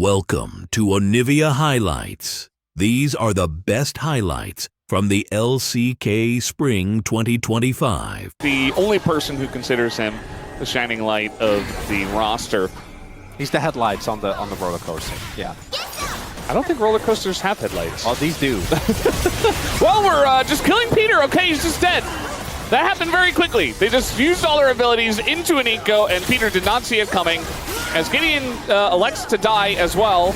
Welcome to Onivia Highlights. These are the best highlights from the LCK Spring 2025. The only person who considers him the shining light of the roster. He's the headlights on the roller coaster. Yeah. I don't think roller coasters have headlights. Oh, these do. Well, we're just killing Peter. Okay, he's just dead. That happened very quickly. They just used all their abilities into an eco, and Peter did not see it coming. As Gideon elects to die as well,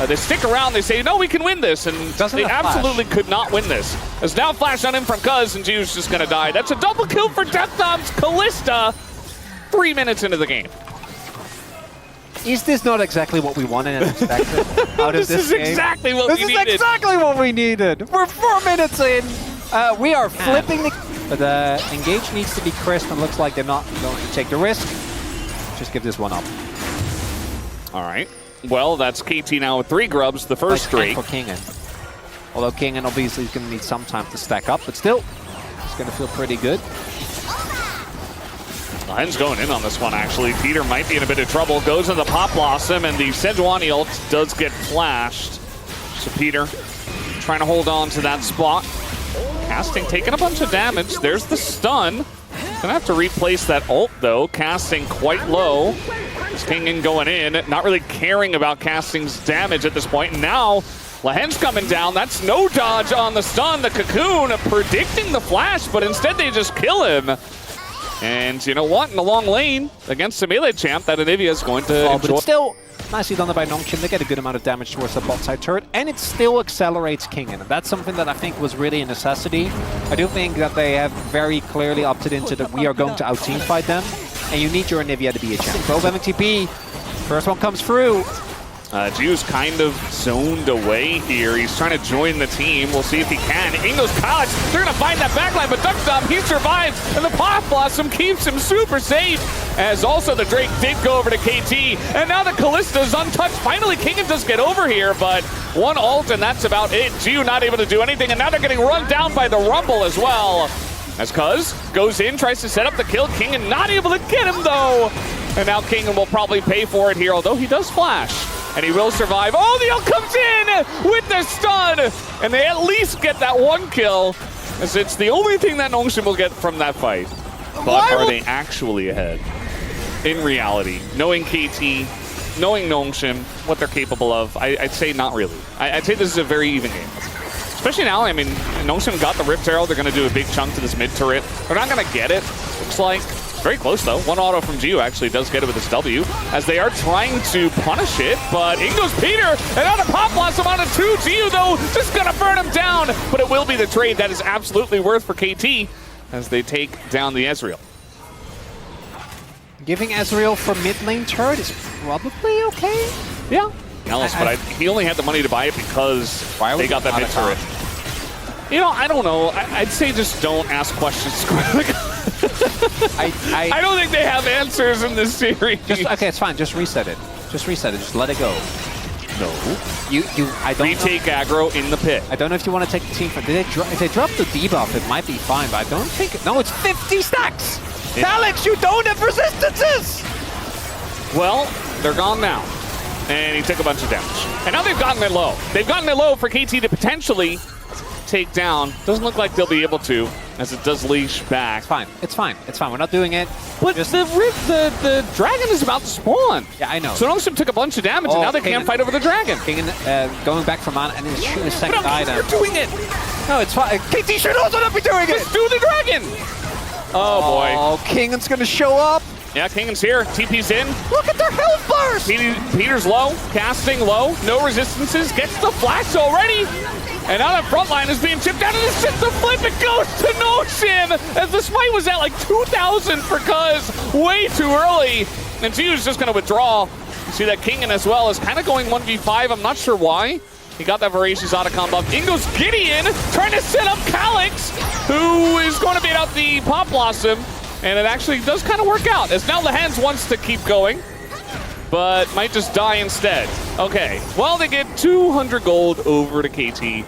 they stick around. They say, no, we can win this. And they absolutely could not win this. There's now flash on him from Cuz, and Jiu's just going to die. That's a double kill for Death Dom's Callista 3 minutes into the game. Is this not exactly what we wanted and expected out of this game? Exactly what we needed. This is exactly what we needed. We're 4 minutes in. We are flipping the... But Engage needs to be crisp, and looks like they're not going to take the risk. Just give this one up. All right. Well, that's KT now with 3 grubs, the first 3. For Kingen. Although Kingen obviously is going to need some time to stack up, but still, it's going to feel pretty good. Line's going in on this one, actually. Peter might be in a bit of trouble. Goes in the Pop Blossom, and the Sejuani ult does get flashed. So Peter trying to hold on to that spot. Casting taking a bunch of damage. There's the stun. Gonna have to replace that ult, though. Casting quite low. Kingen going in, not really caring about Casting's damage at this point. And now, Lahen's coming down. That's no dodge on the stun. The Cocoon predicting the flash, but instead they just kill him. And you know what? In the long lane, against the melee champ, that Onivia is going to enjoy. But it's still nicely done by Nongshim. They get a good amount of damage towards the bot side turret, and it still accelerates Kingen. And that's something that I think was really a necessity. I do think that they have very clearly opted into that we are going to out-teamfight them, and you need your Onivia to be a champ. Both MTP, first one comes through. Jiu's kind of zoned away here. He's trying to join the team. We'll see if he can. In goes College. They're going to find that backline, but Duckdom, he survives, and the Pop Blossom keeps him super safe. As also the Drake did go over to KT, and now the Callista's untouched. Finally, Kingen does get over here, but one ult, and that's about it. Jiu not able to do anything, and now they're getting run down by the Rumble as well. As Cuz goes in, tries to set up the kill. Kingen not able to get him, though. And now Kingen will probably pay for it here, although he does flash. And he will survive. Oh, the ult comes in with the stun! And they at least get that 1 kill, as it's the only thing that Nongshim will get from that fight. But are they actually ahead? In reality, knowing KT, knowing Nongshim, what they're capable of, I'd say not really. I'd say this is a very even game. Especially now, I mean, Nongshim got the Rift Arrow. They're going to do a big chunk to this mid turret. They're not going to get it, looks like. Very close, though. One auto from Jiu actually does get it with his W, as they are trying to punish it, but in goes Peter, and now the Pop Blossom on a 2. Jiu, though, just going to burn him down, but it will be the trade that is absolutely worth for KT, as they take down the Ezreal. Giving Ezreal for mid lane turret is probably okay. Yeah. Ellis, but he only had the money to buy it because they got that mid turret. You know, I don't know. I'd say just don't ask questions. I don't think they have answers in this series. Okay, it's fine. Just reset it. Just reset it. Just let it go. No. I don't retake aggro in the pit. I don't know if you want to take the team. If they drop the debuff, it might be fine, but I don't think... No, it's 50 stacks! Yeah. Alex, you don't have resistances! Well, they're gone now. And he took a bunch of damage. And now they've gotten it low. They've gotten it low for KT to potentially take down. Doesn't look like they'll be able to, as it does leash back. It's fine. It's fine. It's fine. We're not doing it. But the dragon is about to spawn. Yeah, I know. So Nongshim took a bunch of damage, and now they can't fight over the dragon. Kingen going back from mana and then shooting his second item. You're doing it. No, it's fine. KT should also not be doing it. Just do the dragon. Oh, boy. Oh, Kingen's going to show up. Yeah, Kingen's here. TP's in. Look at their health bars. Peter's low. Casting low. No resistances. Gets the flash already. And now that front line is being chipped down, and it's just a flip. It goes to Nongshim, as the smite was at like 2,000 for Cuz way too early. And Jiu's just going to withdraw. You see that Kingen as well is kind of going 1v5. I'm not sure why. He got that Voracious Autocom buff. In goes Gideon, trying to set up Calyx, who is going to beat out the Pop Blossom. And it actually does kind of work out, as now Lahens wants to keep going, but might just die instead. Okay, well, they get 200 gold over to KT.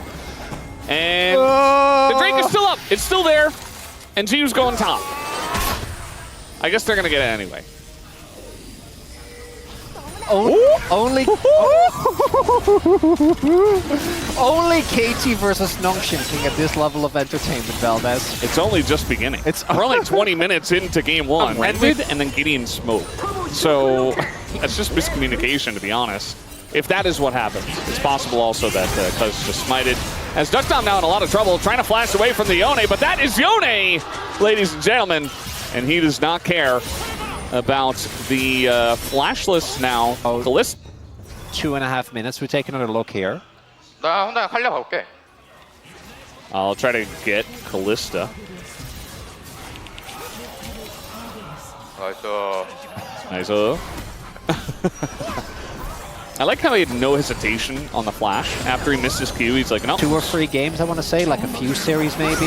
And the Drake is still up. It's still there. And Jiu's going top. I guess they're going to get it anyway. Only KT versus Nongshim can get this level of entertainment, Valdez. It's only just beginning. We're only 20 minutes into game one. Rented and then Gideon smoked. So that's just miscommunication, to be honest. If that is what happened, it's possible also that Cuz just smited. As Duckdom now in a lot of trouble, trying to flash away from the Yone, but that is Yone, ladies and gentlemen. And he does not care about the flashless now. Kalista. 2.5 minutes. We take another look here. 나 혼자 살려볼게. I'll try to get Kalista. 나이스. Nice. I like how he had no hesitation on the flash. After he missed his Q, he's like, no. 2 or 3 games, I want to say, like a few series maybe.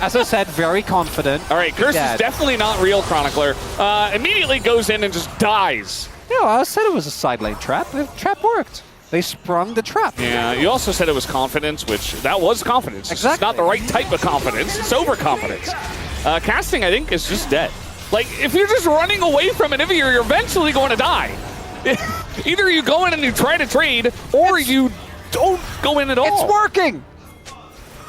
As I said, very confident. All right, Curse is definitely not real, Chronicler. Immediately goes in and just dies. Yeah, I said it was a side lane trap. The trap worked. They sprung the trap. Yeah, you also said it was confidence, which that was confidence. Exactly. It's not the right type of confidence. It's overconfidence. Casting, I think, is just dead. Like, if you're just running away from an Onivia, you're eventually going to die. Either you go in and you try to trade, or you don't go in at all. It's working!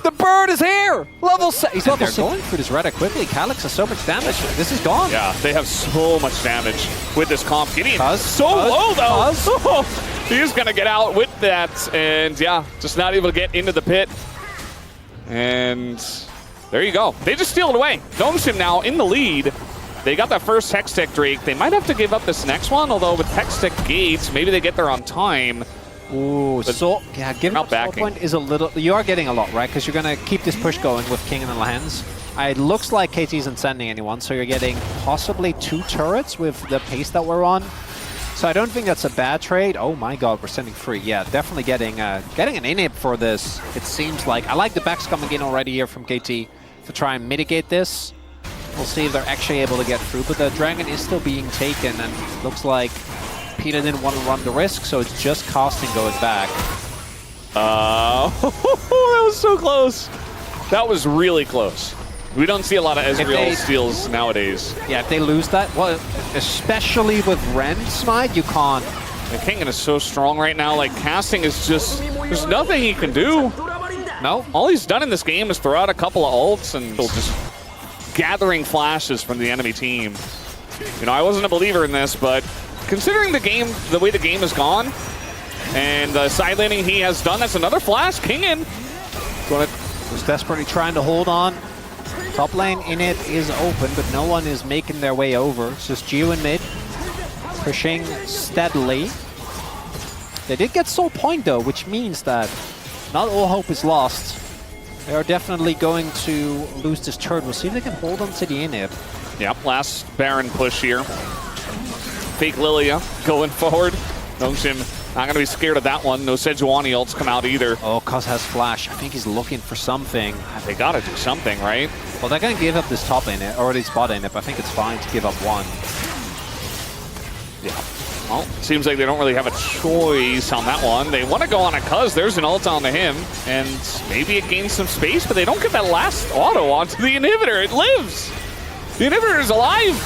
The bird is here! Level 6. He's level 6. They're going through this Retta quickly. Calyx has so much damage. This is gone. Yeah, they have so much damage with this comp. Gideon so low, though. He's going to get out with that. And, yeah, just not able to get into the pit. And there you go. They just steal it away. Nongshim now in the lead. They got that first Hextech Drake. They might have to give up this next one, although with Hextech Gates, maybe they get there on time. Ooh, so yeah, giving up soul point is a little. You are getting a lot, right? Because you're going to keep this push going with King and Lens. It looks like KT isn't sending anyone, so you're getting possibly 2 turrets with the pace that we're on. So I don't think that's a bad trade. Oh my God, we're sending 3. Yeah, definitely getting an inhib for this. It seems like I like the backs coming in already here from KT to try and mitigate this. We'll see if they're actually able to get through, but the dragon is still being taken, and looks like Peter didn't want to run the risk, so it's just casting going back. That was so close. That was really close. We don't see a lot of Ezreal steals nowadays. Yeah, if they lose that, well, especially with Ren Smite, you can't. The King is so strong right now, like casting is just, there's nothing he can do. No. All he's done in this game is throw out a couple of ults and just gathering flashes from the enemy team. You know, I wasn't a believer in this, but considering the game, the way the game has gone, and the side laning he has done, that's another flash. King in. Was desperately trying to hold on. Top lane in it is open, but no one is making their way over. It's just Gio in mid, pushing steadily. They did get soul point though, which means that not all hope is lost. They are definitely going to lose this turn. We'll see if they can hold on to the inhib. Yep, last Baron push here. Fake Lilia going forward. Nongshim not going to be scared of that one. No Sejuani ults come out either. Oh, Cuz has flash. I think he's looking for something. They got to do something, right? Well, they're going to give up this top inhib, or this bot inhib. I think it's fine to give up one. Yeah. Well, seems like they don't really have a choice on that one. They want to go on a Cuz. There's an ult onto him, and maybe it gains some space, but they don't get that last auto onto the inhibitor. It lives. The inhibitor is alive.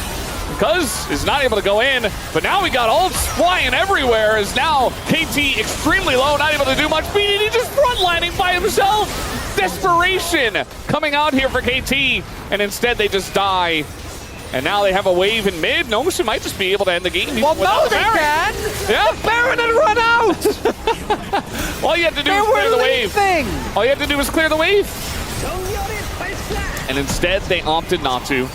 Cuz is not able to go in, but now we got ults flying everywhere. As now KT extremely low, not able to do much. BDD just frontlining by himself. Desperation coming out here for KT, and instead they just die. And now they have a wave in mid. Nongshim might just be able to end the game. Well, no, they can. Yeah, Baron had run out. All you had to do was clear the wave. All you had to do was clear the wave. And instead, they opted not to.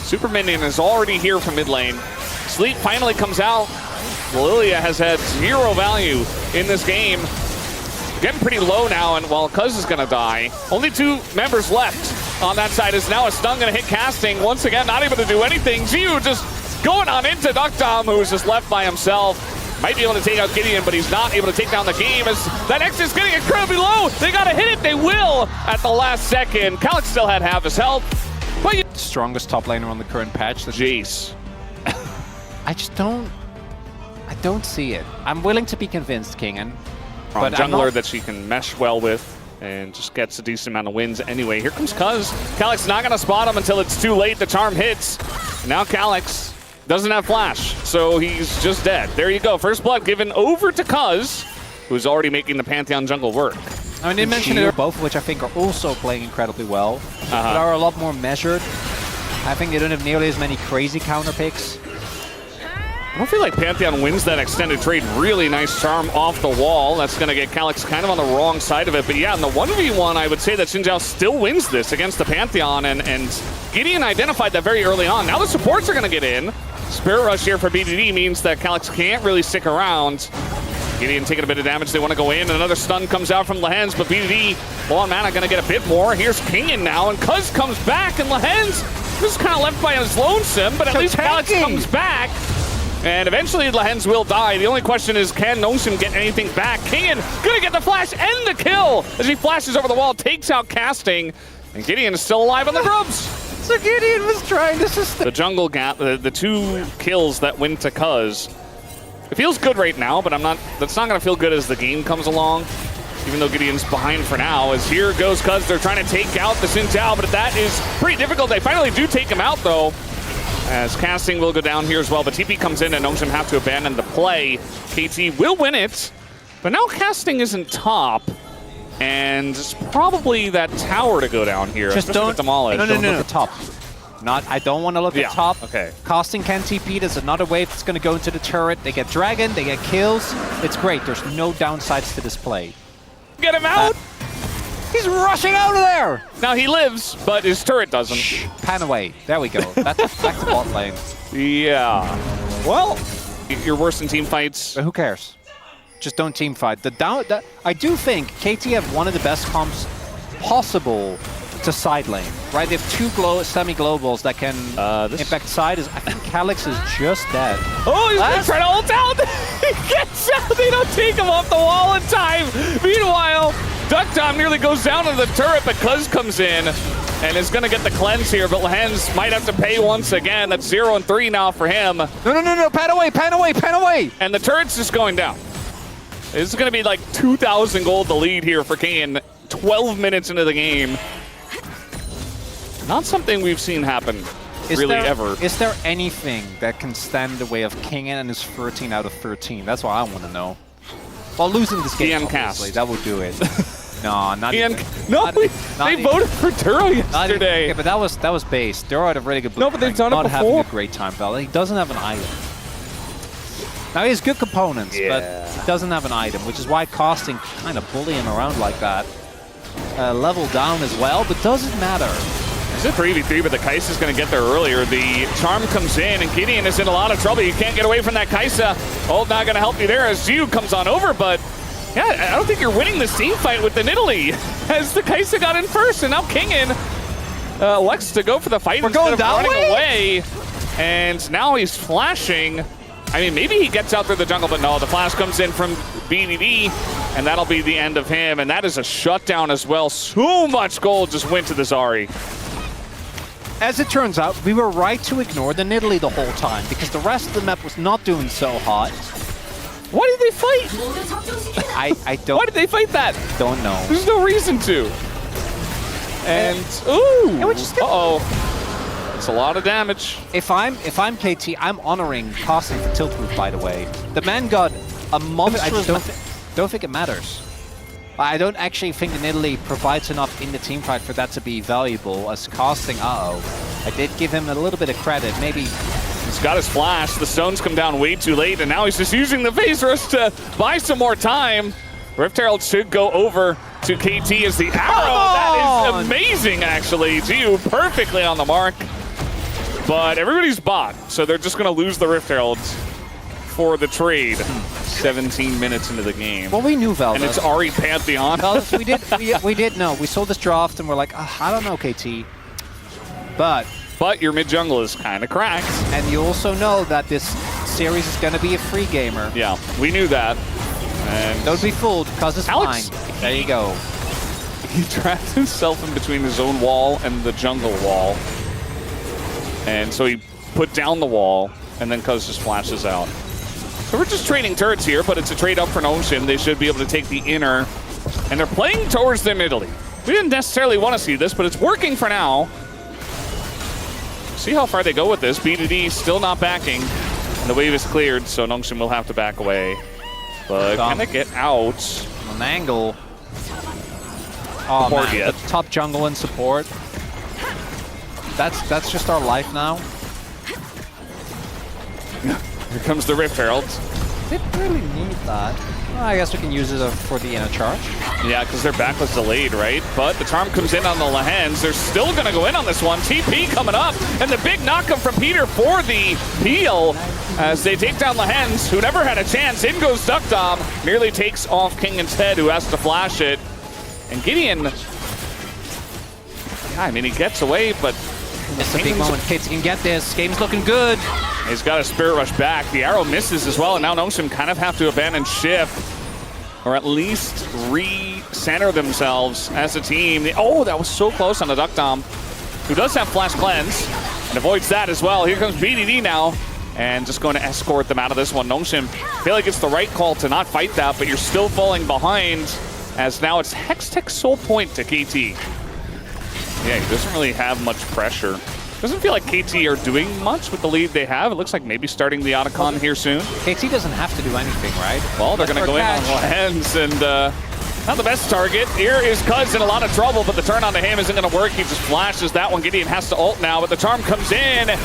Super Minion is already here from mid lane. Sleep finally comes out. Lilia has had 0 value in this game. Getting pretty low now, and while Cuz is going to die, only 2 members left on that side. Is now a stun going to hit casting. Once again, not able to do anything. Ziyu just going on into Duckdom, who is just left by himself. Might be able to take out Gideon, but he's not able to take down the game as that X is getting incredibly low. They got to hit it. They will at the last second. Calyx still had half his health. But strongest top laner on the current patch. Jace. I just don't. I don't see it. I'm willing to be convinced, Kingen. But jungler that she can mesh well with and just gets a decent amount of wins anyway. Here comes Cuz. Calyx not going to spot him until it's too late. The charm hits. And now Calyx doesn't have flash. so he's just dead. There you go. First blood given over to Cuz, who's already making the Pantheon jungle work. I mean, they mentioned it, both of which I think are also playing incredibly well, but are a lot more measured. I think they don't have nearly as many crazy counter picks. I don't feel like Pantheon wins that extended trade. Really nice charm off the wall. That's going to get Calyx kind of on the wrong side of it. But yeah, in the 1v1, I would say that Xin Zhao still wins this against the Pantheon. And Gideon identified that very early on. Now the supports are going to get in. Spirit Rush here for BDD means that Calyx can't really stick around. Gideon taking a bit of damage. They want to go in. Another stun comes out from Lehens, but BDD, low on mana, going to get a bit more. Here's Kingen now, and Cuz comes back, and Lehens just kind of left by his lonesome, but at least Calyx comes back. And eventually Lehens will die. The only question is, can Notion get anything back? Kingen gonna get the flash and the kill as he flashes over the wall, takes out casting, and Gideon is still alive on the grubs. So Gideon was trying to sustain. The jungle gap, the 2 kills that went to Cuz. It feels good right now, but that's not gonna feel good as the game comes along. Even though Gideon's behind for now, as here goes Cuz. They're trying to take out the Xin Zhao, but that is pretty difficult. They finally do take him out though, as casting will go down here as well, but TP comes in and Notion have to abandon the play. KT will win it, but now casting isn't top, and it's probably that tower to go down here. Just don't demolish. No, look at top. I don't want to look at top. Okay. Casting can TP. There's another wave that's going to go into the turret. They get dragon, they get kills. It's great. There's no downsides to this play. Get him out! He's rushing out of there! Now he lives, but his turret doesn't. Pan away. There we go. That's back to bot lane. Yeah. Well, you're worse in team fights. But who cares? Just don't team fight. I do think KT have one of the best comps possible to side lane, right? They have 2 semi-globals that can impact side. I think Calyx is just dead. Oh, he's gonna try to ult out! He gets out! They don't take him off the wall in time! Meanwhile, Duck Tom nearly goes down to the turret, but Cuz comes in and is gonna get the cleanse here, but Lehens might have to pay once again. That's 0 and 3 now for him. No, pan away, pan away, pan away! And the turret's just going down. This is gonna be like 2,000 gold the lead here for Kingen, 12 minutes into the game. Not something we've seen happen ever. Is there anything that can stand in the way of Kingen and his 13 out of 13? That's what I want to know. Well, losing this game, obviously, that will do it. No, not even. No, they voted for Duro yesterday. Okay, but that was base. Duro had a really good. No, but they've done it before. Not having a great time, Val. He doesn't have an item. Now he has good components, but he doesn't have an item, which is why casting kind of bully him around like that. Level down as well, but doesn't matter. It's a 3v3, but the Kaisa is going to get there earlier. The charm comes in, and Gideon is in a lot of trouble. You can't get away from that Kaisa. Ult not going to help you there as Zhu comes on over, but yeah, I don't think you're winning this team fight with the Nidalee, as the Kaisa got in first, and now Kingen elects to go for the fight instead of running away. And now he's flashing. I mean, maybe he gets out through the jungle, but no, the flash comes in from BDD, and that'll be the end of him. And that is a shutdown as well. So much gold just went to the Zari. As it turns out, we were right to ignore the Nidalee the whole time, because the rest of the map was not doing so hot. Why did they fight? I don't. Why did they fight that? Don't know. There's no reason to. And ooh, it's a lot of damage. If I'm KT, I'm honoring casting for tilt move. By the way, the man got a monstrous. I don't think it matters. I don't actually think the Nidalee provides enough in the team fight for that to be valuable as casting. I did give him a little bit of credit. Maybe he's got his flash. The stones come down way too late, and now he's just using the phase rush to buy some more time. Rift Herald should go over to KT as the arrow. That is amazing, actually. Gio perfectly on the mark. But everybody's bot, so they're just going to lose the Rift Heralds for the trade. 17 minutes into the game. Well, we knew Valdas. And it's Ahri Pantheon. Valdas, we did know. We saw this draft and we're like, I don't know, KT. But your mid jungle is kind of cracked. And you also know that this series is going to be a free gamer. Yeah, we knew that. And don't be fooled, because it's Alex, fine. There you go. He trapped himself in between his own wall and the jungle wall. And so he put down the wall, and then Cuz just flashes out. So we're just trading turrets here, but it's a trade up for Notion. They should be able to take the inner, and they're playing towards them Italy. We didn't necessarily want to see this, but it's working for now. See how far they go with this. BDD still not backing. The wave is cleared, so Nongshim will have to back away. But can they get out? On an angle. Oh man, the top jungle and support. That's just our life now. Here comes the Rift Herald. Didn't really need that. Well, I guess we can use it for the inner charge. Yeah, because their back was delayed, right? But the charm comes in on the Lahens. They're still going to go in on this one. TP coming up, and the big knockup from Peter for the peel as they take down Lahens, who never had a chance. In goes Duckdom, nearly takes off Kingan's head, who has to flash it. And Gideon, yeah, I mean, he gets away, but it's a big moment. Kids can get this. Game's looking good. He's got a Spirit Rush back. The arrow misses as well, and now Nongshim kind of have to abandon shift, or at least re-center themselves as a team. Oh, that was so close on the Duckdom, who does have Flash Cleanse, and avoids that as well. Here comes BDD now, and just going to escort them out of this one. Nongshim feel like it's the right call to not fight that, but you're still falling behind, as now it's Hextech Soul Point to KT. Yeah, he doesn't really have much pressure. Doesn't feel like KT are doing much with the lead they have. It looks like maybe starting the Otacon here soon. KT doesn't have to do anything, right? Well, they're going to go in on Lahens, and not the best target. Here is Cuz in a lot of trouble, but the turn on to him isn't going to work. He just flashes that one. Gideon has to ult now, but the charm comes in, and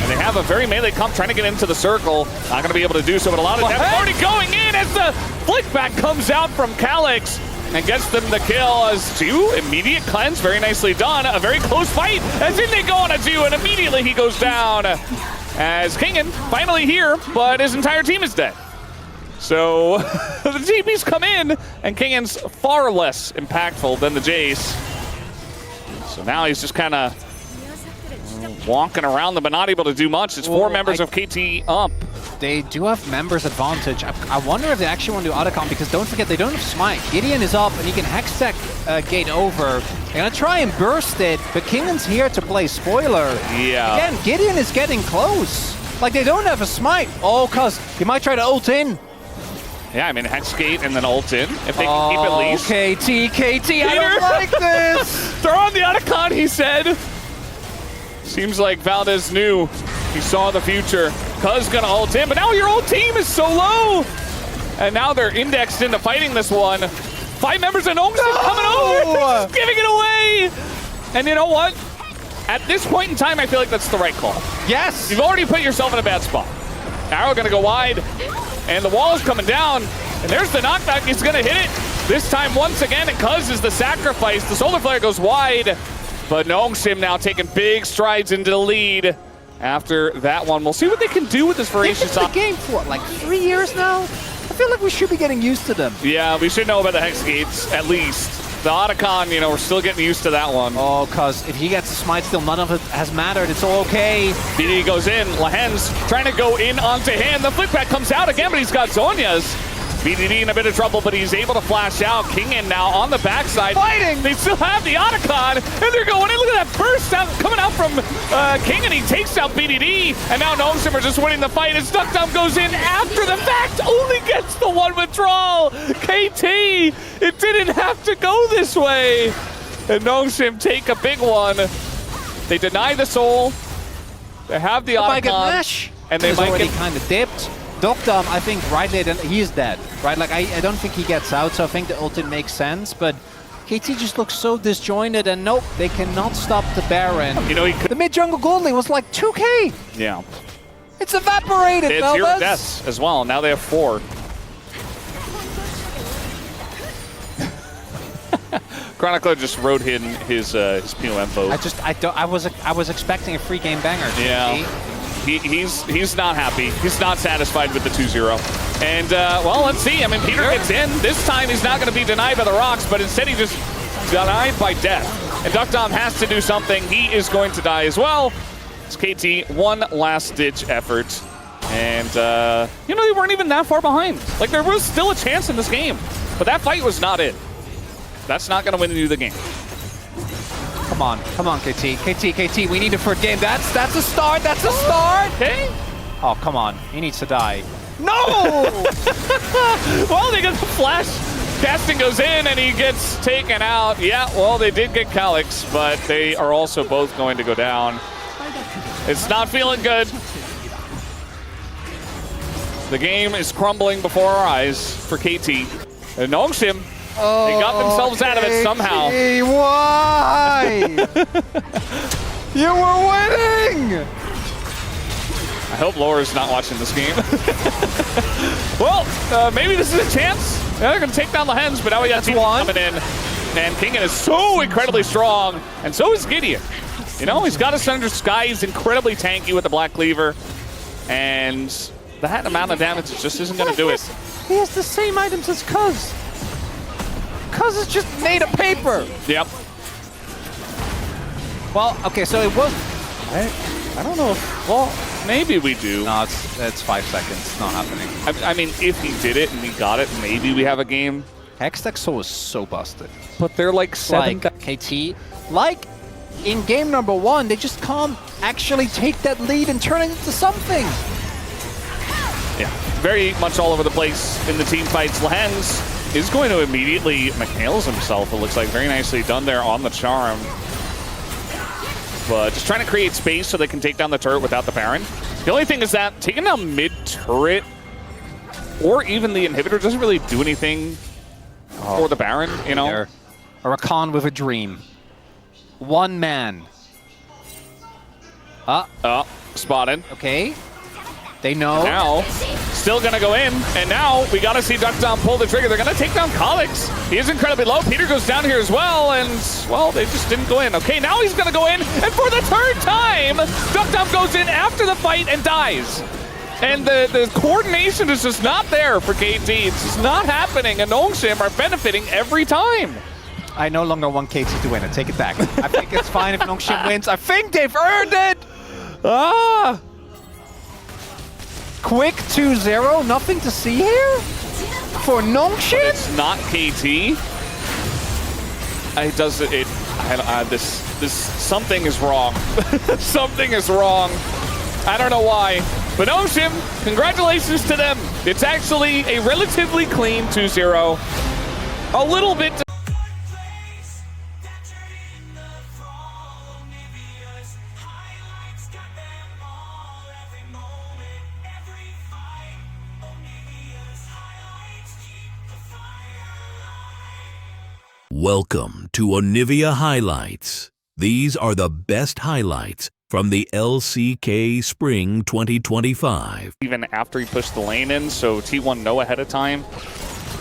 they have a very melee comp trying to get into the circle. Not going to be able to do so, but a lot of damage already going in as the flick back comes out from Calyx and gets them the kill as 2 immediate cleanse. Very nicely done. A very close fight as in they go on a 2, and immediately he goes down as Kingan finally here, but his entire team is dead. So the TPs come in, and Kingan's far less impactful than the Jace. So now he's just kind of walking around them, but not able to do much. It's 4 members of KT up. They do have members advantage. I wonder if they actually want to do Otacon, because don't forget, they don't have Smite. Gideon is up, and he can Hextech gate over. They're going to try and burst it, but Kingan's here to play spoiler. Yeah. Again, Gideon is getting close. Like, they don't have a Smite. Oh, cuz he might try to ult in. Yeah, I mean, Hexgate and then ult in, if they can keep at least. KT, I don't like this. Throw on the Otacon, he said. Seems like Valdez knew. He saw the future. Cuz gonna ult in, but now your whole team is so low. And now they're indexed into fighting this one. 5 members of Nongshim coming over, just giving it away. And you know what? At this point in time, I feel like that's the right call. Yes. You've already put yourself in a bad spot. Arrow gonna go wide, and the wall is coming down. And there's the knockback, he's gonna hit it. This time once again, and Cuz is the sacrifice. The Solar Flare goes wide, but Nongshim now taking big strides into the lead. After that one, we'll see what they can do with this voracious. They've been in the game for what, like 3 years now? I feel like we should be getting used to them. Yeah, we should know about the Hex Gates, at least. The Otacon, you know, we're still getting used to that one. Oh, cuz if he gets the Smite still, none of it has mattered. It's all okay. BD goes in. Lahens trying to go in onto him. The flickback comes out again, but he's got Zhonya's. BDD in a bit of trouble, but he's able to flash out. Kingan now on the backside. Fighting! They still have the Otacon, and they're going in. Look at that burst out, coming out from Kingan. He takes out BDD, and now Nongshim are just winning the fight as Duckdom goes in after the fact. Only gets the 1 withdrawal. KT, it didn't have to go this way. And Nongshim take a big one. They deny the soul. They have the Otacon. And they might already get kind of dipped. Duckdom, I think rightly, he is dead, right? Like, I don't think he gets out, so I think the ultimate makes sense, but KT just looks so disjointed, and nope, they cannot stop the Baron. You know, the mid-jungle gold lane was like 2K. Yeah. It's evaporated, It's 0 deaths as well. Now they have 4. Chronicler just wrote in his POM vote. I was expecting a free game banger. Yeah. He's not happy. He's not satisfied with the 2-0. And, well, let's see. I mean, Peter gets in. This time he's not going to be denied by the rocks, but instead he just denied by death. And Duckdom has to do something. He is going to die as well. It's KT, one last-ditch effort. And, you know, they weren't even that far behind. Like, there was still a chance in this game. But that fight was not it. That's not going to win you the game. Come on, KT, we need a third game. That's a start, Okay. Oh, come on, he needs to die. No! Well, they get the flash. Casting goes in, and he gets taken out. Yeah, well, they did get Calyx, but they are also both going to go down. It's not feeling good. The game is crumbling before our eyes for KT. And Nongshim, they got themselves out of it somehow. Why? You were winning! I hope Laura's not watching this game. Well, maybe this is a chance. They're going to take down the Hens, but now we got T1 coming in. And Kingen is so incredibly strong, and so is Gideon. You know, he's got us under sky. He's incredibly tanky with the Black Cleaver. And that amount of damage just isn't going to do it. He has the same items as Cuz. Cuz is just made of paper. Yep. Well, okay, so it was... I don't know if... Well, maybe we do. No, it's 5 seconds. It's not happening. I mean, if he did it and he got it, maybe we have a game. Hextech is so busted. But they're like 7... Like KT. Like, in game number 1, they just can't actually take that lead and turn it into something. Yeah, very much all over the place in the team fights. Lehens is going to immediately McHale's himself, it looks like. Very nicely done there on the charm. But just trying to create space so they can take down the turret without the Baron. The only thing is that taking down mid-turret or even the inhibitor doesn't really do anything for the Baron, you know? A Rakan with a dream. One man. Spotted. Okay. They know. Now, still gonna go in, and now we gotta see Duckdom pull the trigger. They're gonna take down Kalix. He is incredibly low. Peter goes down here as well, and, well, they just didn't go in. Okay, now he's gonna go in, and for the third time, Duckdom goes in after the fight and dies. And the coordination is just not there for KT. It's just not happening, and Nongshim are benefiting every time. I no longer want KT to win it. Take it back. I think it's fine if Nongshim wins. I think they've earned it! Quick 2-0, nothing to see here? For Nongshim? But it's not KT. This something is wrong. Something is wrong. I don't know why. But Nongshim, congratulations to them. It's actually a relatively clean 2-0. A little bit. Welcome to Onivia Highlights. These are the best highlights from the LCK Spring 2025. Even after he pushed the lane in, so T1 know ahead of time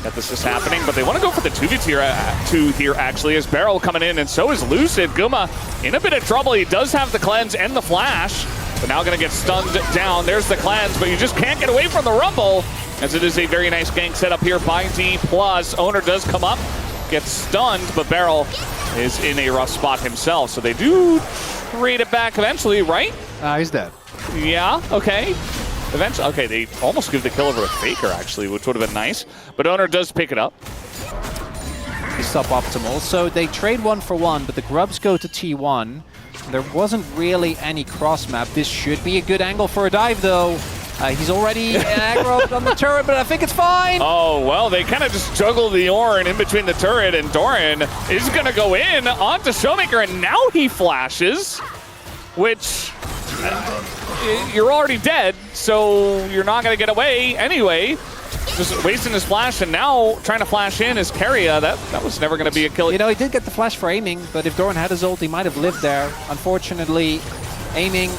that this is happening, but they want to go for the 2v2 here actually, as Beryl coming in, and so is Lucid. Guma in a bit of trouble. He does have the cleanse and the flash, but now going to get stunned down. There's the cleanse, but you just can't get away from the rumble, as it is a very nice gank set up here by D+. Owner does come up, gets stunned, but Beryl is in a rough spot himself, so they do trade it back eventually, right? He's dead. Yeah, okay. Eventually, okay, they almost give the kill over a Faker, actually, which would have been nice. But Owner does pick it up. He's suboptimal. So they trade 1-for-1, but the Grubs go to T1. There wasn't really any cross map. This should be a good angle for a dive, though. He's already aggroed on the turret, but I think it's fine. Oh, well, they kind of just juggle the Ornn in between the turret, and Doran is going to go in onto Showmaker, and now he flashes, which you're already dead, so you're not going to get away anyway. Just wasting his flash, and now trying to flash in is Keria. That was never going to be a kill. You know, he did get the flash for aiming, but if Doran had his ult, he might have lived there. Unfortunately, aiming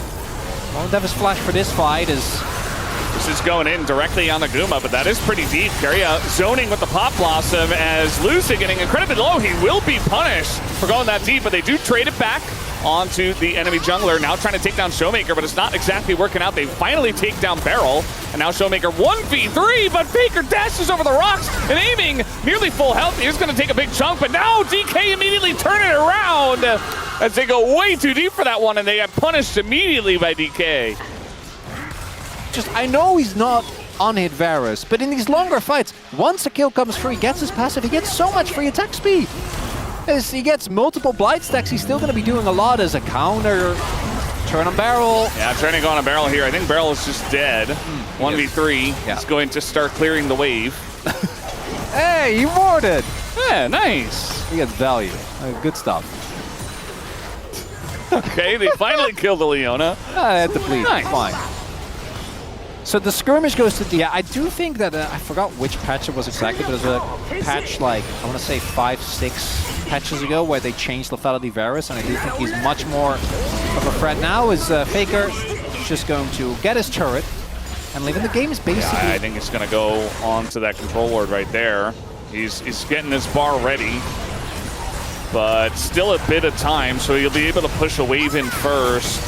won't have his flash for this fight. This is going in directly on the Guma, but that is pretty deep. Keria zoning with the Pop Blossom as Lucid getting incredibly low. He will be punished for going that deep, but they do trade it back onto the enemy jungler. Now trying to take down Showmaker, but it's not exactly working out. They finally take down Beryl, and now Showmaker 1v3, but Faker dashes over the rocks and aiming nearly full health. He's going to take a big chunk, but now DK immediately turn it around as they go way too deep for that one, and they get punished immediately by DK. I know he's not on-hit Varus, but in these longer fights, once a kill comes through, he gets his passive, he gets so much free attack speed. As he gets multiple Blight stacks, he's still going to be doing a lot as a counter. Turn on Beryl. Yeah, turning on a Beryl here. I think Beryl is just dead. 1v3. Yeah. He's going to start clearing the wave. Hey, he warded. Yeah, nice. He gets value. Good stuff. Okay, they finally killed the Leona. At the bleed. Nice. Fine. So the skirmish goes to I do think that I forgot which patch it was exactly, but it was a patch like I want to say 5-6 patches ago where they changed Lethality Varus, and I do think he's much more of a threat now. Is Faker just going to get his turret and leaving the game is basically. Yeah, I think it's going to go on to that control ward right there. He's getting his bar ready, but still a bit of time, so he'll be able to push a wave in first.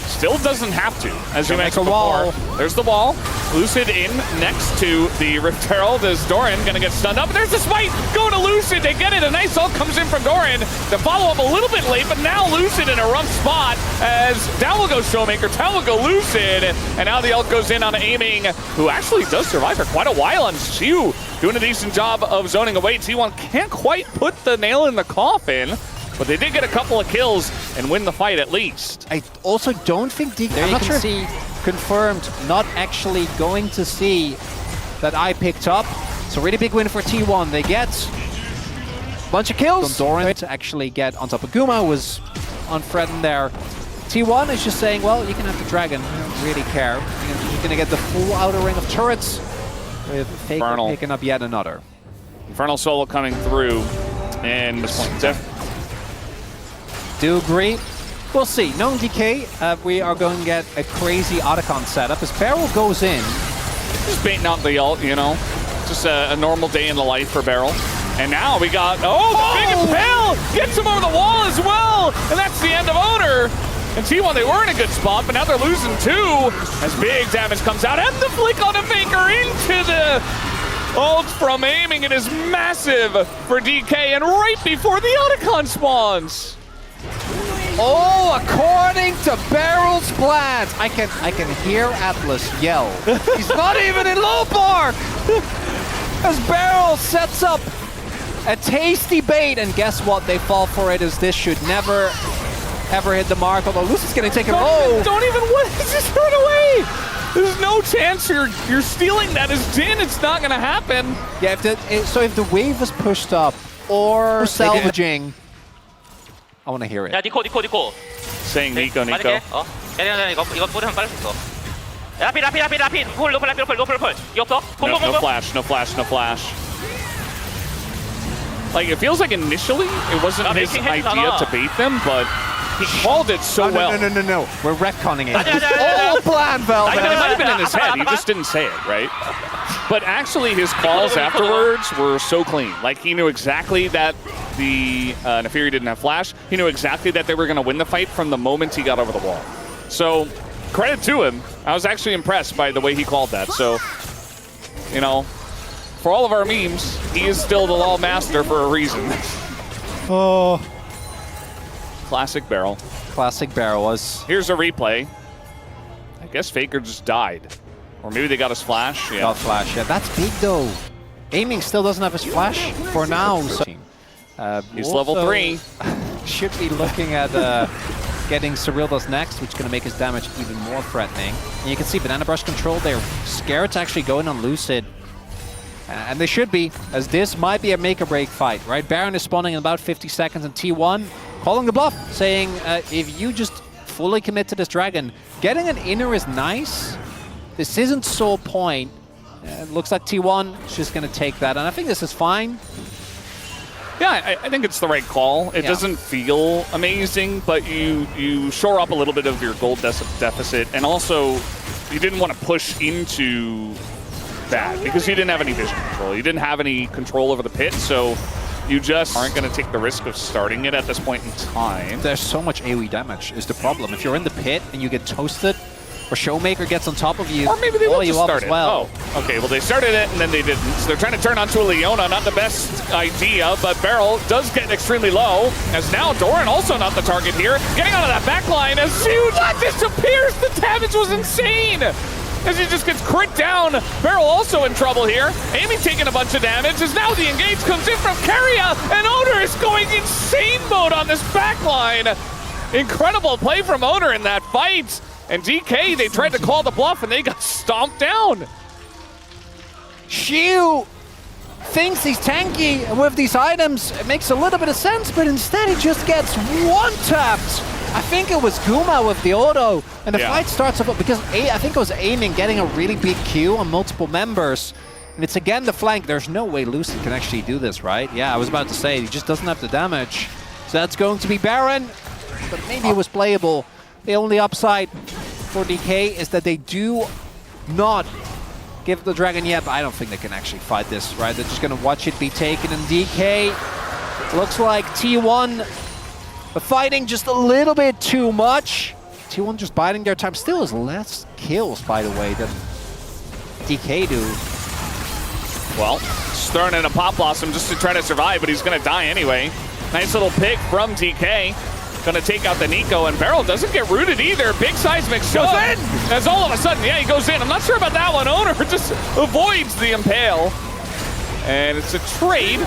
Still doesn't have to, as you mentioned before. There's the wall. Lucid in next to the Rift Herald as Doran gonna get stunned up. There's the smite going to Lucid. They get it. A nice ult comes in from Doran. The follow up a little bit late, but now Lucid in a rough spot as down will go Showmaker, down will go Lucid, and now the ult goes in on Aiming, who actually does survive for quite a while. And Xiu doing a decent job of zoning away. T1 can't quite put the nail in the coffin, but they did get a couple of kills and win the fight at least. I also don't think DK, I'm not sure. See confirmed, not actually going to see that I picked up. So really big win for T1. They get a bunch of kills. Doran to actually get on top of Guma was unthreatened there. T1 is just saying, well, you can have the dragon. I don't really care. You're going to get the full outer ring of turrets with Faker picking up yet another. Infernal Solo coming through, and do agree. We'll see. Knowing DK, we are going to get a crazy Otacon setup as Beryl goes in. Just baiting out the ult, you know. Just a normal day in the life for Beryl. And now we got, Big Impale gets him over the wall as well. And that's the end of Owner. And T1, they were in a good spot, but now they're losing two as big damage comes out. And the flick on a Faker into the ult from Aiming. It is massive for DK, and right before the Otacon spawns. Oh, according to Beryl's plans, I can hear Atlas yell. He's not even in low park! As Beryl sets up a tasty bait, and guess what? They fall for it, as this should never, ever hit the mark. Although Lucy's gonna take a roll. Don't even just run away! There's no chance you're stealing that as Jin. It's not gonna happen. Yeah, if the wave is pushed up or salvaging, I want to hear it. 야 니코. Saying Nico. 야 이거 뿌리면 빠를 수 있어. 라피. 폴 노플. 이거 없어? No flash. Like, it feels like initially it wasn't his idea to bait them, but he called it so well. No. We're retconning it. All planned, Velvet. It might have been in his head. He just didn't say it, right? But actually, his calls afterwards were so clean. Like, he knew exactly that the Nefiri didn't have flash. He knew exactly that they were going to win the fight from the moment he got over the wall. So, credit to him. I was actually impressed by the way he called that. So, you know, for all of our memes, he is still the LoL master for a reason. Oh. Classic Beryl. Classic Beryl was. Here's a replay. I guess Faker just died. Or maybe they got his flash. Yeah. Got flash, yeah. That's big, though. Aiming still doesn't have his flash for now. So, he's level 3. Should be looking at getting Cyrilda's next, which is going to make his damage even more threatening. And you can see Banana Brush control. They're scared to actually go in on Lucid. And they should be, as this might be a make-or-break fight, right? Baron is spawning in about 50 seconds, and T1 calling the bluff, saying if you just fully commit to this dragon, getting an inner is nice. This isn't sole point. It looks like T1 is just going to take that, and I think this is fine. Yeah, I think it's the right call. It doesn't feel amazing, but you shore up a little bit of your gold deficit, and also you didn't want to push into that because you didn't have any vision control. You didn't have any control over the pit, so you just aren't going to take the risk of starting it at this point in time. There's so much AoE damage is the problem. If you're in the pit and you get toasted, or Showmaker gets on top of you, or maybe they will just start as well. Oh, okay, well they started it and then they didn't. So they're trying to turn onto a Leona, not the best idea, but Beryl does get extremely low, as now Doran also not the target here. Getting onto that backline as huge disappears. The damage was insane. As he just gets crit down. Beryl also in trouble here. Amy taking a bunch of damage as now the engage comes in from Keria, and Owner is going insane mode on this backline. Incredible play from Owner in that fight. And DK, they tried to call the bluff and they got stomped down. Xiu thinks he's tanky with these items. It makes a little bit of sense, but instead he just gets one-tapped I think it was Guma with the auto, and the Yeah. fight starts off because I think it was aiming, getting a really big Q on multiple members. And it's again the flank. There's no way Lucid can actually do this, right? Yeah, I was about to say, he just doesn't have the damage. So that's going to be Baron, but maybe it was playable. The only upside for DK is that they do not give the Dragon yet, but I don't think they can actually fight this, right? They're just going to watch it be taken, and DK looks like T1 fighting just a little bit too much. T1 just biding their time. Still has less kills, by the way, than DK do. Well, just throwing in a Pop Blossom just to try to survive, but he's going to die anyway. Nice little pick from DK. Going to take out the Nico, and Beryl doesn't get rooted either. Big seismic goes in! As all of a sudden, yeah, he goes in. I'm not sure about that one. Owner just avoids the Impale. And it's a trade.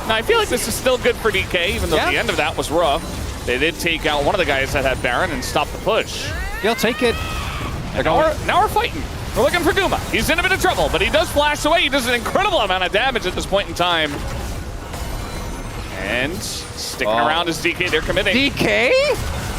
Now, I feel like this is still good for DK, even though the end of that was rough. They did take out one of the guys that had Baron and stop the push. They'll take it. Now we're fighting. We're looking for Guma. He's in a bit of trouble, but he does flash away. He does an incredible amount of damage at this point in time. And sticking around is DK. They're committing. DK?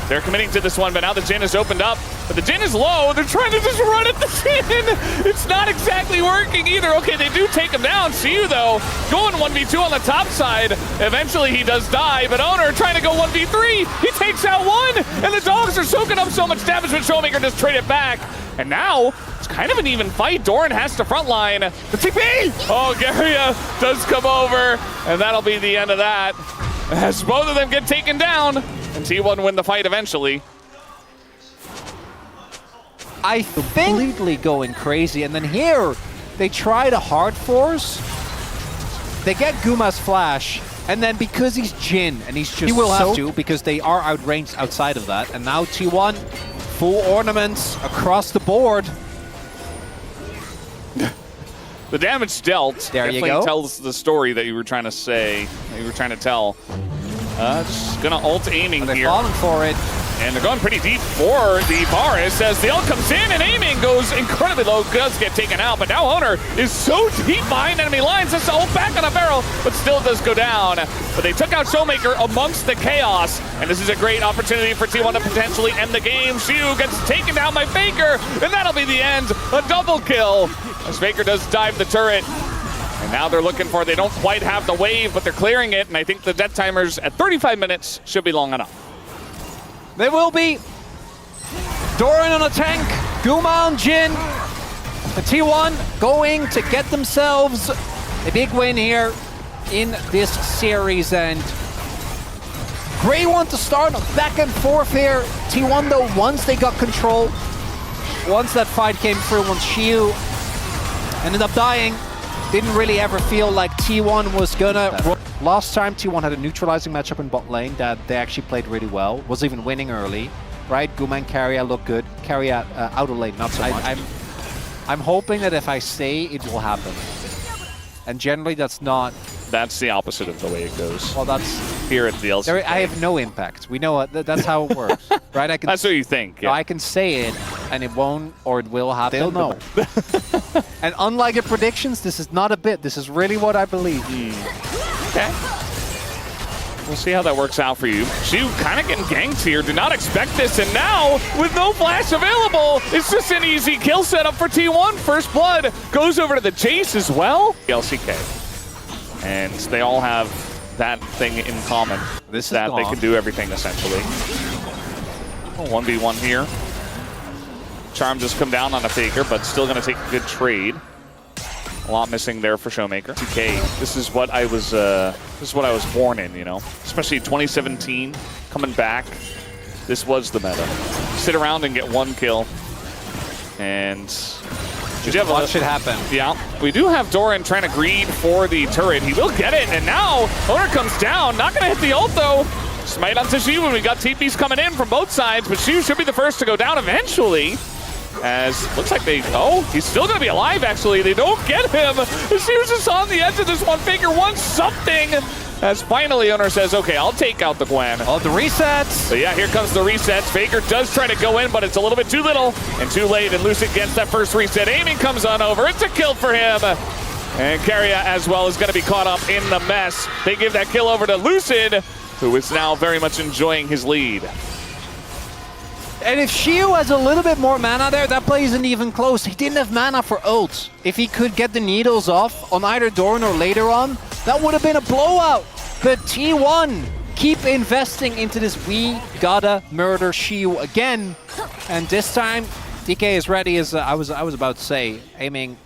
They're committing to this one, but now the Jhin has opened up. But the Jhin is low. They're trying to just run at the Jhin. It's not exactly working either. Okay, they do take him down. Siu, though, going 1v2 on the top side. Eventually, he does die, but Owner trying to go 1v3. He takes out one, and the dogs are soaking up so much damage, but Showmaker just trade it back. And now, it's kind of an even fight. Doran has to frontline. The TP! Oh, Garia does come over, and that'll be the end of that. As both of them get taken down, and T1 win the fight eventually. I think completely going crazy, and then here, they try to hard force. They get Guma's flash, and then because he's Jhin, and he's just he will have to, because they are outranged outside of that, and now T1, full ornaments across the board. The damage dealt definitely tells the story that you were trying to say, that you were trying to tell. Just gonna ult aiming They're here. falling for it. And they're going pretty deep for the Varus as the ult comes in and aiming goes incredibly low, does get taken out, but now Owner is so deep behind enemy lines, that's the ult back on a barrel, but still does go down. But they took out Showmaker amongst the chaos, and this is a great opportunity for T1 to potentially end the game. Siu gets taken down by Faker, and that'll be the end. A double kill as Faker does dive the turret. And now they're looking for, they don't quite have the wave, but they're clearing it, and I think the death timers at 35 minutes should be long enough. They will be. Doran on a tank, Guma on Jhin. The T1 going to get themselves a big win here in this series, and great one to start, back and forth here. T1 though, once they got control, once that fight came through, once Siu ended up dying, didn't really ever feel like T1 was gonna... Last time T1 had a neutralizing matchup in bot lane that they actually played really well, was even winning early, right? Guma and Keria look good. Keria out of lane, not so much. I'm hoping that if I say it will happen. And generally that's not... That's the opposite of the way it goes. Well, that's... Here at the LCK. I have no impact. We know that's how it works, right? I can, that's what you think, yeah. I can say it, and it won't or it will happen. They'll know. And unlike your predictions, this is not a bit. This is really what I believe. Okay. We'll see how that works out for you. Siu kind of getting ganked here. Did not expect this, and now, with no flash available, it's just an easy kill setup for T1. First blood goes over to the Chase as well. LCK. And they all have that thing in common. This is that gone. They can do everything, essentially. 1v1 here. Charm just come down on a Faker, but still going to take a good trade. A lot missing there for Showmaker. 2K, this is what I was born in, you know. Especially 2017, coming back. This was the meta. Sit around and get one kill. And just watch it happen. Yeah, we do have Doran trying to greed for the turret. He will get it, and now Owner comes down. Not gonna hit the ult though. Smite onto Siu, and we got TPs coming in from both sides, but Siu should be the first to go down eventually. As looks like he's still gonna be alive actually. They don't get him. Siu's just on the edge of this one. Faker wants something. As finally Owner says, okay, I'll take out the Gwen. Oh, the resets. So yeah, here comes the resets. Faker does try to go in, but it's a little bit too little and too late, and Lucid gets that first reset. Aiming comes on over. It's a kill for him. And Keria as well is gonna be caught up in the mess. They give that kill over to Lucid, who is now very much enjoying his lead. And if Shiu has a little bit more mana there, that play isn't even close. He didn't have mana for ults. If he could get the needles off on either Doran or later on, that would have been a blowout. But T1 keep investing into this we gotta murder Shiu again. And this time, DK is ready, as I was about to say. Aiming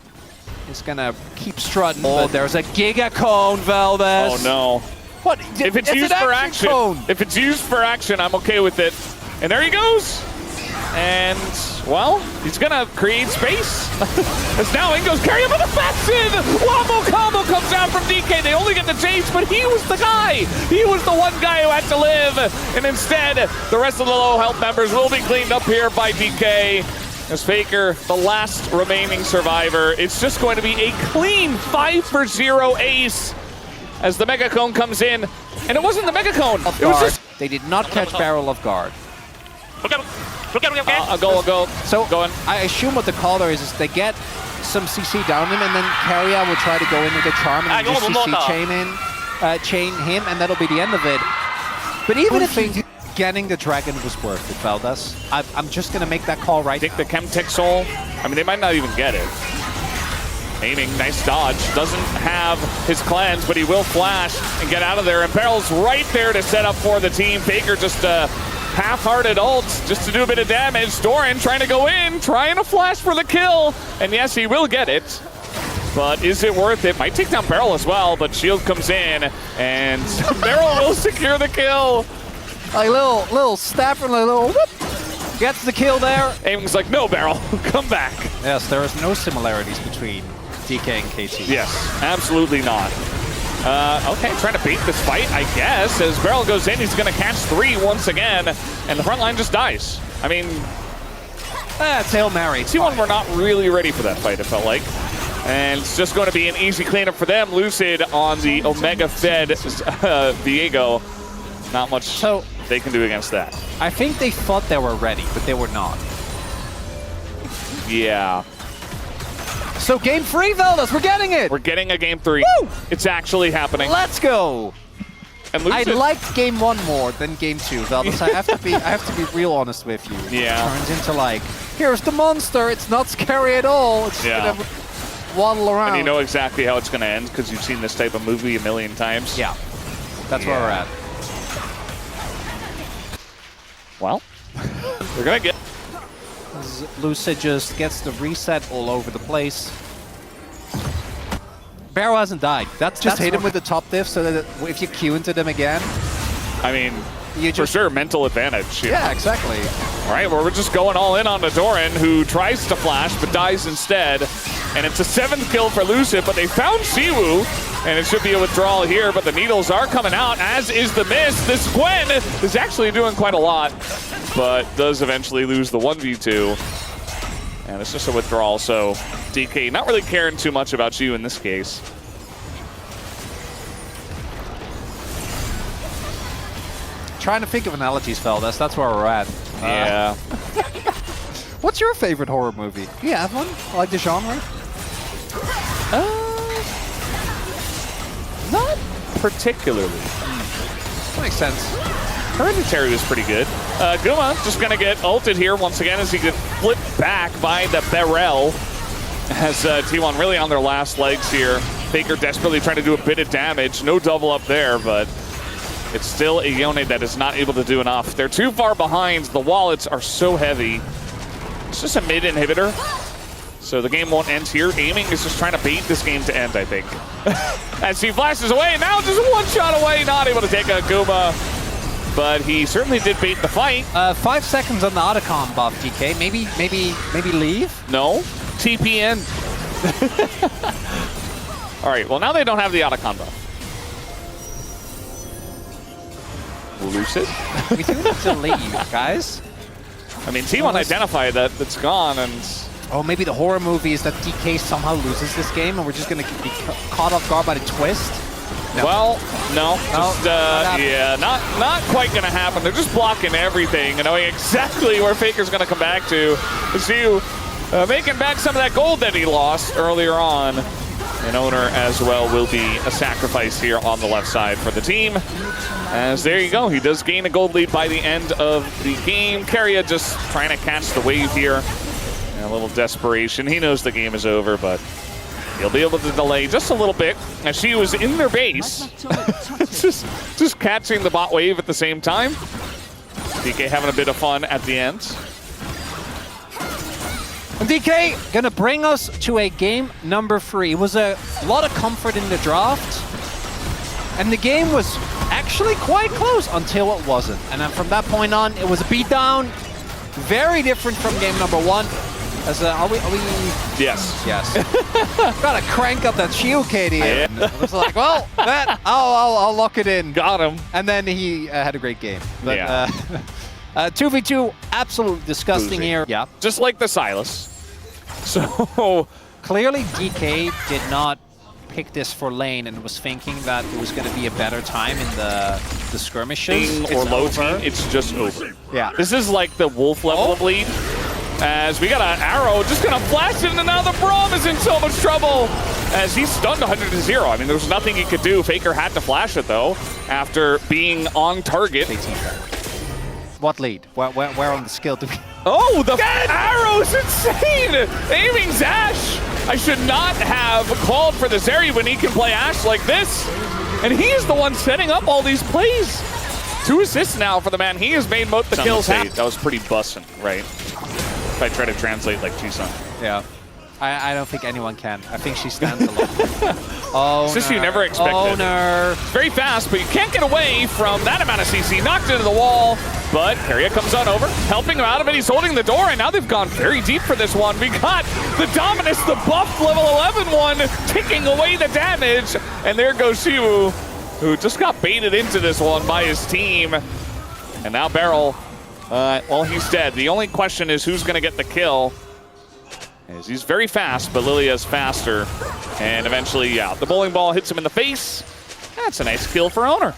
is gonna keep strutting. Oh, there's a Giga Cone, Valdez. Oh no. What? If it's used for action, if it's used for action, I'm okay with it. And there he goes. And, well, he's gonna create space. As now Ingo's carrying him with a Faxon! Wombo combo comes out from DK. They only get the chase, but he was the guy. He was the one guy who had to live. And instead, the rest of the low health members will be cleaned up here by DK. As Faker, the last remaining survivor, it's just going to be a clean 5-for-0 ace as the Mega Cone comes in. And it wasn't the Mega Cone. It was just... They did not catch barrel of guard. I'll go. So going. I assume what the call there is they get some CC down him, and then Carrier will try to go in with a charm and just CC chain him, and that'll be the end of it. But even if getting the dragon was worth it, Valdez, I'm just gonna make that call right. I think the Chemtech Soul. I mean, they might not even get it. Aiming, nice dodge. Doesn't have his cleanse, but he will flash and get out of there. And Barrel's right there to set up for the team. Faker just half-hearted ult just to do a bit of damage. Doran trying to go in, trying to flash for the kill. And yes, he will get it. But is it worth it? Might take down Barrel as well, but Shield comes in and Barrel will secure the kill. Like little step and a little whoop. Gets the kill there. Aiming's like, no, Barrel, come back. Yes, there is no similarities between DK and KT. Yes, absolutely not. Okay, trying to beat this fight, I guess. As Barrel goes in, he's going to catch 3 once again, and the front line just dies. I mean, that's Hail Mary. T1 were not really ready for that fight, it felt like. And it's just going to be an easy cleanup for them. Lucid on the Omega-fed Viego. Not much they can do against that. I think they thought they were ready, but they were not. Yeah. So game 3, Valdez, we're getting it! We're getting a game 3. Woo! It's actually happening. Let's go! And I liked game 1 more than game 2, Valdez. I have to be real honest with you. Yeah. It turns into like, here's the monster, it's not scary at all. It's gonna waddle around. And you know exactly how it's gonna end because you've seen this type of movie a million times. Yeah. That's where we're at. Well, we're gonna get... Lucid just gets the reset all over the place. Barrow hasn't died. That's hit him with the top diff so that if you Q into them again... I mean, for sure, mental advantage. Yeah, exactly. All right, well, we're just going all in on the Doran, who tries to flash but dies instead. And it's a 7th kill for Lucid, but they found Siwoo. And it should be a withdrawal here, but the needles are coming out, as is the miss. This Gwen is actually doing quite a lot, but does eventually lose the 1v2. And it's just a withdrawal, so DK not really caring too much about you in this case. Trying to think of analogies, Valdez. That's where we're at. Yeah. What's your favorite horror movie? Do you have one? Like the genre? Not particularly. That makes sense. Hereditary was pretty good. Guma just going to get ulted here once again as he gets flipped back by the Beryl. As T1 really on their last legs here. Faker desperately trying to do a bit of damage. No double up there, but it's still a Yone that is not able to do enough. They're too far behind. The wallets are so heavy. It's just a mid inhibitor. So the game won't end here. Aiming is just trying to bait this game to end, I think. As he flashes away, now just 1 shot away, not able to take a Guma. But he certainly did bait the fight. 5 seconds on the Otacon buff, DK. Maybe leave? No. TPN. All right, well now they don't have the Otacon buff. Lucid? We do need to leave, guys. I mean, T1 identified that it's gone, and... Oh, maybe the horror movie is that DK somehow loses this game and we're just going to be caught off guard by the twist? No. Well, no. Just, yeah, not quite going to happen. They're just blocking everything and knowing exactly where Faker's going to come back to. See you making back some of that gold that he lost earlier on. And Owner as well will be a sacrifice here on the left side for the team. As there you go, he does gain a gold lead by the end of the game. Keria just trying to catch the wave here. And a little desperation. He knows the game is over, but he'll be able to delay just a little bit as she was in their base. just catching the bot wave at the same time. DK having a bit of fun at the end. And DK gonna bring us to a game number 3. It was a lot of comfort in the draft. And the game was actually quite close until it wasn't. And then from that point on, it was a beatdown. Very different from game number 1. As are we? Yes. Yes. Gotta crank up that shield, KD. Yeah. It was like, well, I'll lock it in. Got him. And then he had a great game. But, Yeah. 2v2, absolutely disgusting Losing. here. Yeah. Just like the Silas. So Clearly, DK did not pick this for lane and was thinking that it was going to be a better time in the skirmishes. or It's low over. team, it's just over. Yeah. This is like the Wolf level of lead. As we got an arrow, just gonna flash it, and now the Braum is in so much trouble. As he's stunned 100 to 0. I mean, there's nothing he could do. Faker had to flash it though, after being on target. What lead? Where on the skill do we... Oh, the arrow's insane! Aiming Ash! I should not have called for the Zeri when he can play Ash like this. And he is the one setting up all these plays. 2 assists now for the man. He has made most of the kills happen. That was pretty bussin', right? If I try to translate like Jisun. Yeah. I don't think anyone can. I think she stands alone. Oh, Assist you never expected. Owner. Very fast, but you can't get away from that amount of CC. Knocked into the wall, but Keria comes on over, helping him out of it. He's holding the door, and now they've gone very deep for this one. We got the Dominus, the buff level 11 one, taking away the damage. And there goes Shivu, who just got baited into this one by his team. And now Beryl, well, he's dead. The only question is who's going to get the kill. As he's very fast, but Lilia's faster. And eventually, yeah, the bowling ball hits him in the face. That's a nice kill for Owner.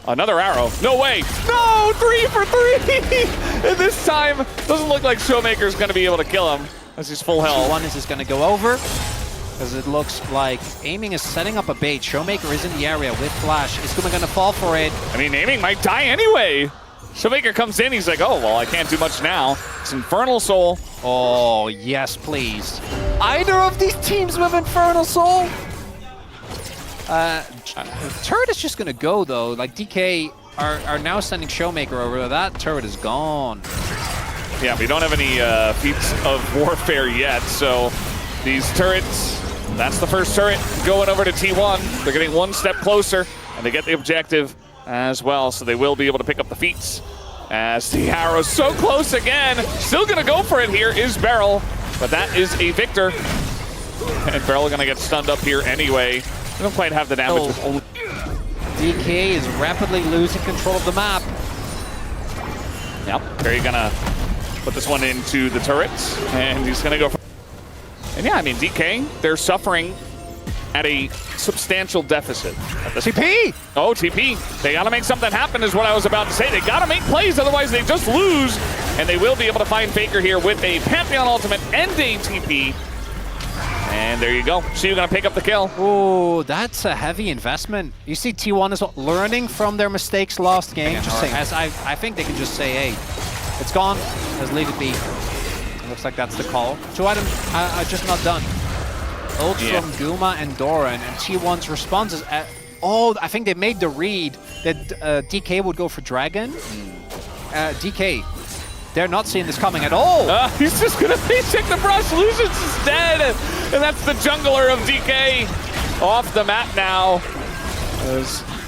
Another arrow. No way. No, 3 for 3. And this time, doesn't look like Showmaker's going to be able to kill him as he's full health. One is going to go over. Because it looks like Aiming is setting up a bait. Showmaker is in the area with Flash. Is going to fall for it. I mean, Aiming might die anyway. Showmaker comes in. He's like, oh, well, I can't do much now. It's Infernal Soul. Oh, yes, please. Either of these teams with Infernal Soul? Turret is just going to go, though. Like, DK are now sending Showmaker over. That turret is gone. Yeah, we don't have any feats of warfare yet, so these turrets, that's the first turret going over to T1. They're getting one step closer, and they get the objective as well, so they will be able to pick up the feats. As the arrow's so close again, still gonna go for it here is Beryl, but that is a Victor. And Beryl gonna get stunned up here anyway. They don't quite have the damage. Oh. DK is rapidly losing control of the map. Yep, Perry gonna put this one into the turrets, and he's gonna go for... And yeah, I mean, DK, they're suffering at a substantial deficit at this TP! point. Oh, TP. They got to make something happen is what I was about to say. They got to make plays, otherwise they just lose. And they will be able to find Faker here with a Pantheon ultimate and a TP. And there you go. Shivu going to pick up the kill. Oh, that's a heavy investment. You see T1 is learning from their mistakes last game. Just saying, as I think they can just say, hey, it's gone. Let's leave it be. It looks like that's the call. 2 items are just not done. Ult from Guma and Doran, and T1's response is, I think they made the read that DK would go for Dragon. DK, they're not seeing this coming at all. He's just going to check the brush. Lucius is dead, and that's the jungler of DK off the map now.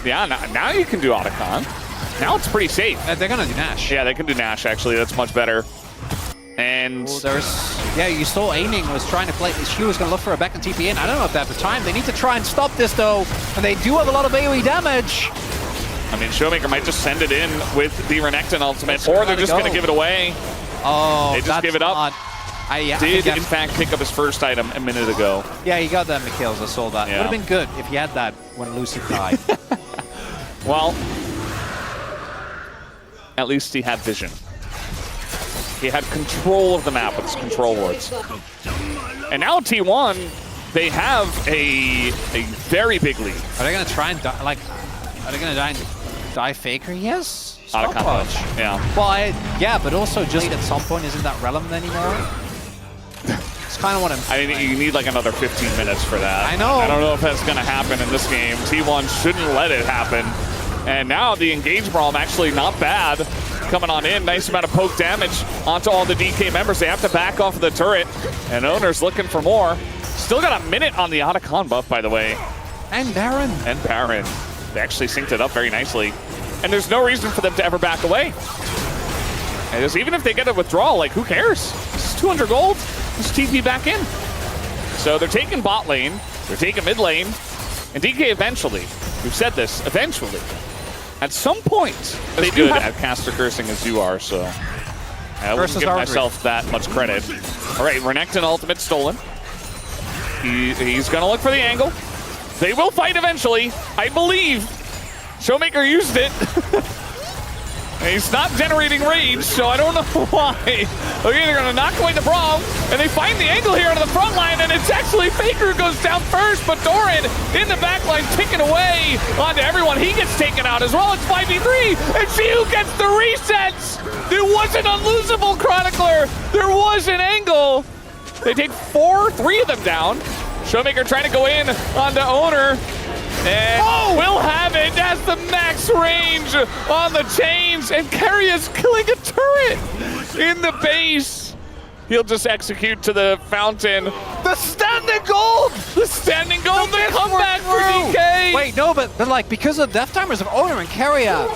Yeah, now you can do Otacon. Now it's pretty safe. They're going to do Nash. Yeah, they can do Nash, actually. That's much better. And you saw Aiming was trying to play. She was going to look for a back and TP in. I don't know if they have the time. They need to try and stop this, though. And they do have a lot of AoE damage. I mean, Showmaker might just send it in with the Renekton ultimate, or they're just going to give it away. Oh, they just give it up. Did, in fact, pick up his first item a minute ago. Yeah, he got that kills. I saw that. Yeah. Would have been good if he had that when Lucy died. Well, at least he had vision. He had control of the map with his control wards. And now T1, they have a very big lead. Are they gonna try and die, like? Are they gonna die Faker? Yes. Out of combo. Yeah. Well, yeah, but also just at some point, isn't that relevant anymore? It's kind of what I mean, you need like another 15 minutes for that. I know. I don't know if that's gonna happen in this game. T1 shouldn't let it happen. And now the engage brawl actually not bad. Coming on in, nice amount of poke damage onto all the DK members. They have to back off of the turret, and Owner's looking for more. Still got a minute on the Otacon buff, by the way. And Baron. And Baron. They actually synced it up very nicely. And there's no reason for them to ever back away. And just, even if they get a withdrawal, like, who cares? It's 200 gold. Just TP back in. So they're taking bot lane. They're taking mid lane. And DK eventually, we've said this, eventually, at some point, they do good at caster cursing as you are, so I wouldn't give myself that much credit. All right, Renekton ultimate stolen. He's going to look for the angle. They will fight eventually, I believe. Showmaker used it. He's not generating rage, so I don't know why. Okay, they're going to knock away the brawl, and they find the angle here onto the front line, and it's actually Faker who goes down first, but Doran in the back line ticking away onto everyone. He gets taken out as well. It's 5v3, and Shiu gets the resets. There was an unlosable Chronicler. There was an angle. They take 3 of them down. Showmaker trying to go in onto Owner. And will have it as the max range on the chains, and Carrier's killing a turret in the base. He'll just execute to the fountain. The standing gold! The standing gold, the comeback for DK! Wait, no, but like, because of death timers of Owner and Carrier,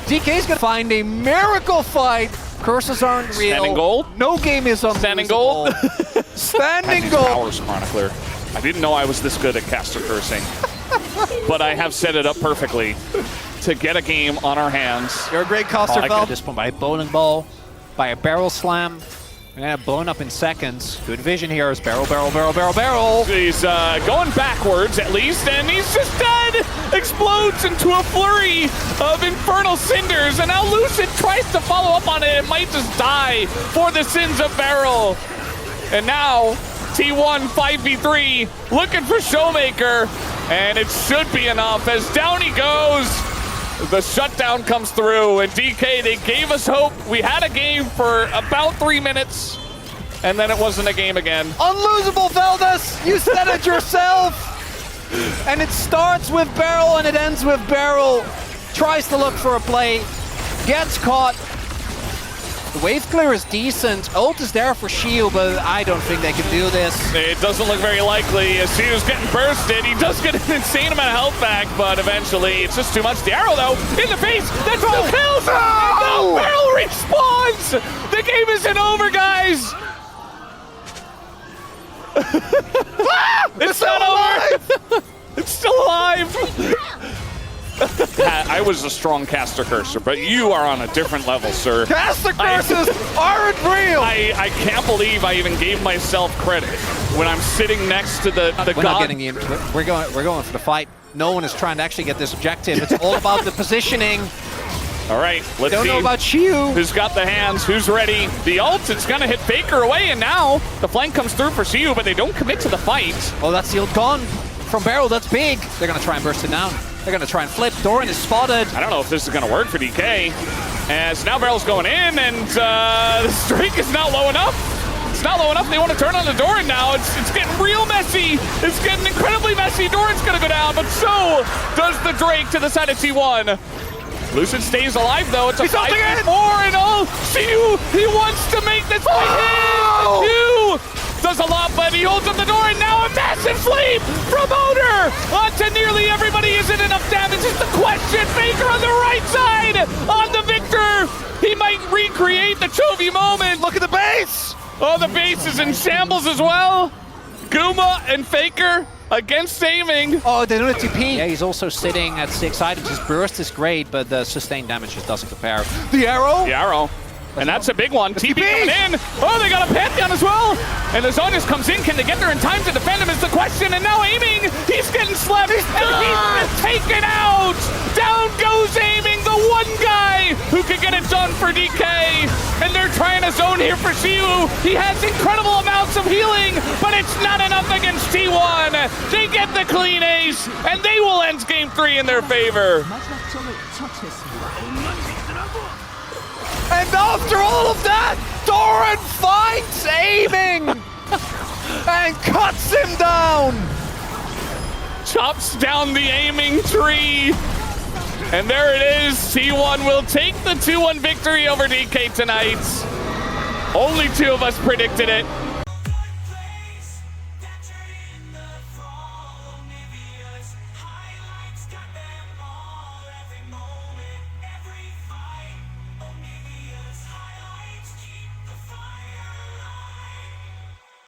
DK's gonna find a miracle fight. Curses aren't real. Standing gold? No game is unlosable. Standing gold? Standing gold! Powers Chronicler. I didn't know I was this good at caster cursing. But I have set it up perfectly to get a game on our hands. You're a great caster, Val. At this point, by a bowling ball, by a barrel slam, and blown up in seconds. Good vision here as barrel. He's going backwards at least, and he's just dead! Explodes into a flurry of infernal cinders, and now Lucid tries to follow up on it and might just die for the sins of Barrel. And now, T1 5v3, looking for Showmaker. And it should be enough as down he goes. The shutdown comes through, and DK, they gave us hope. We had a game for about 3 minutes, and then it wasn't a game again. Unlosable, Veldas! You said it yourself! And it starts with Barrel and it ends with Barrel. Tries to look for a play, gets caught. The wave clear is decent. Ult is there for Shield, but I don't think they can do this. It doesn't look very likely as Shield's getting bursted. He does get an insane amount of health back, but eventually it's just too much. The arrow, though, in the face. That's 2 kills! No! Barrel respawns! The game isn't over, guys! It's not over! It's still alive! I was a strong caster cursor, but you are on a different level, sir. Caster curses aren't real! I can't believe I even gave myself credit when I'm sitting next to the We're god. not getting the, we're going for the fight. No one is trying to actually get this objective. It's all about the positioning. All right, let's see. Don't know about Shiu. Who's got the hands? Who's ready? The ult, it's gonna hit Faker away, and now the flank comes through for Shiu, but they don't commit to the fight. Oh, that's the ult gone from Barrel. That's big. They're gonna try and burst it down. They're gonna try and flip. Doran is spotted. I don't know if this is gonna work for DK. As now Barrel's going in, and the streak is not low enough. It's not low enough. They want to turn on the Doran now. It's getting real messy. It's getting incredibly messy. Doran's gonna go down, but so does the Drake to the side of T1. Lucid stays alive though. It's a 5v4, and Shiu, he wants to make this fight hit. Shiu does a lot, but he holds up the door, and now a massive flame from Owner onto nearly everybody. Isn't enough damage is the question. Faker on the right side on the Victor. He might recreate the Chovy moment. Look at the base. Oh, the base is in shambles as well. Guma and Faker against aiming. Oh, they don't have TP. Yeah, he's also sitting at 6 items. His burst is great, but the sustained damage just doesn't compare. The arrow? The arrow. And that's a big one. TP coming in. Oh, they got a Pantheon as well. And the Zonus comes in. Can they get there in time to defend him is the question. And now aiming. He's getting slapped. He's taken out. Down goes aiming. The the one guy who can get it done for DK. And they're trying to zone here for Siu. He has incredible amounts of healing, but it's not enough against T1. They get the clean ace, and they will end game 3 in their favor. And after all of that, Doran finds aiming and cuts him down. Chops down the aiming tree. And there it is. T1 will take the 2-1 victory over DK tonight. Only 2 of us predicted it.